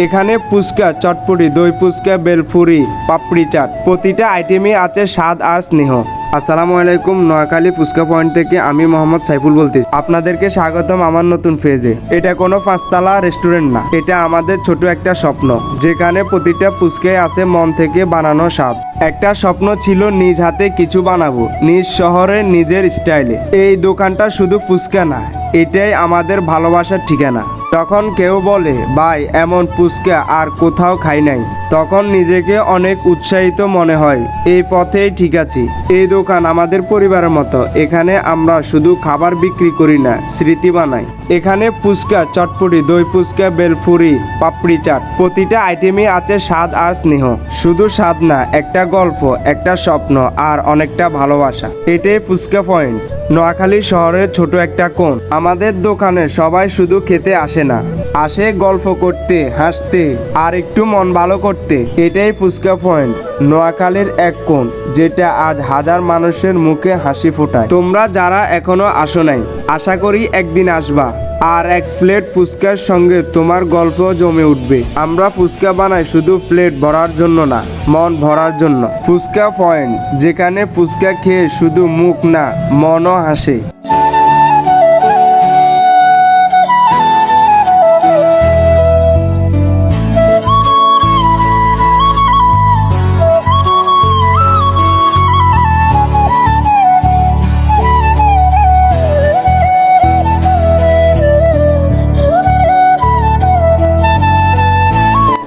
এখানে ফুচকা, চটপটি, দই ফুচকা, বেলপুরি, পাপড়ি চাট, প্রতিটা আইটেমই আছে স্বাদ আর স্নেহ। আসসালামু আলাইকুম, নোয়াখালী ফুচকা পয়েন্ট থেকে আমি মোহাম্মদ সাইফুল বলতেছি। আপনাদেরকে স্বাগতম আমার নতুন ফেজে। এটা কোনো পাঁচতলা রেস্টুরেন্ট না, এটা আমাদের ছোট একটা স্বপ্ন, যেখানে প্রতিটা ফুচকায় আছে মন থেকে বানানো স্বাদ। একটা স্বপ্ন ছিল নিজ হাতে কিছু বানাবো, নিজ শহরে নিজের স্টাইলে। এই দোকানটা শুধু ফুচকা না, এটাই আমাদের ভালোবাসার ঠিকানা। তখন কেউ বলে, ভাই এমন ফুচকা আর কোথাও খাই নাই, তখন নিজেকে অনেক উৎসাহিত মনে হয়। এই পথেই ঠিক আছি। এই দোকান আমাদের পরিবারের মতো। এখানে আমরা শুধু খাবার বিক্রি করি না, স্মৃতি বানাই। এখানে ফুচকা, চটপটি, দই ফুচকা, বেলপুরি, পাপড়ি চাট, প্রতিটা আইটেমই আছে স্বাদ আর স্নেহ। শুধু স্বাদ না, একটা গল্প, একটা স্বপ্ন আর অনেকটা ভালোবাসা। এটাই ফুচকা পয়েন্ট, নোয়াখালী শহরের ছোট একটা কোণ। আমাদের দোকানে সবাই শুধু খেতে আসে না, আসে গল্প করতে, হাসতে আর একটু মন ভালো করতে। এটাই ফুচকা পয়েন্ট, নোয়াখালীর এক কোণ, যেটা আজ হাজার মানুষের মুখে হাসি ফোটায়। তোমরা যারা এখনো আসো নাই, আশা করি একদিন আসবা, আর এক প্লেট ফুচকার সঙ্গে তোমার গল্প জমে উঠবে। আমরা ফুচকা বানাই শুধু প্লেট ভরার জন্য না, মন ভরার জন্য। ফুচকা পয়েন্ট, যেখানে ফুচকা খেয়ে শুধু মুখ না, মনও হাসে।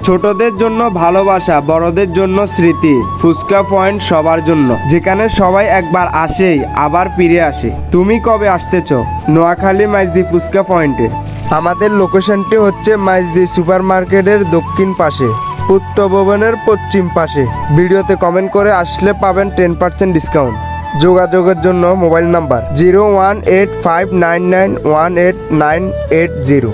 ছোটদের জন্য ভালোবাসা, বড়দের জন্য স্মৃতি। ফুচকা পয়েন্ট সবার জন্য, যেখানে সবাই একবার আসেই আবার ফিরে আসে। তুমি কবে আসতেছ নোয়াখালী মাইজদি ফুচকা পয়েন্টে? আমাদের লোকেশনটি হচ্ছে মাইজদি সুপার মার্কেটের দক্ষিণ পাশে, উত্তর ভবনের পশ্চিম পাশে। ভিডিওতে কমেন্ট করে আসলে পাবেন 10% ডিসকাউন্ট। যোগাযোগের জন্য মোবাইল নাম্বার 01859918980।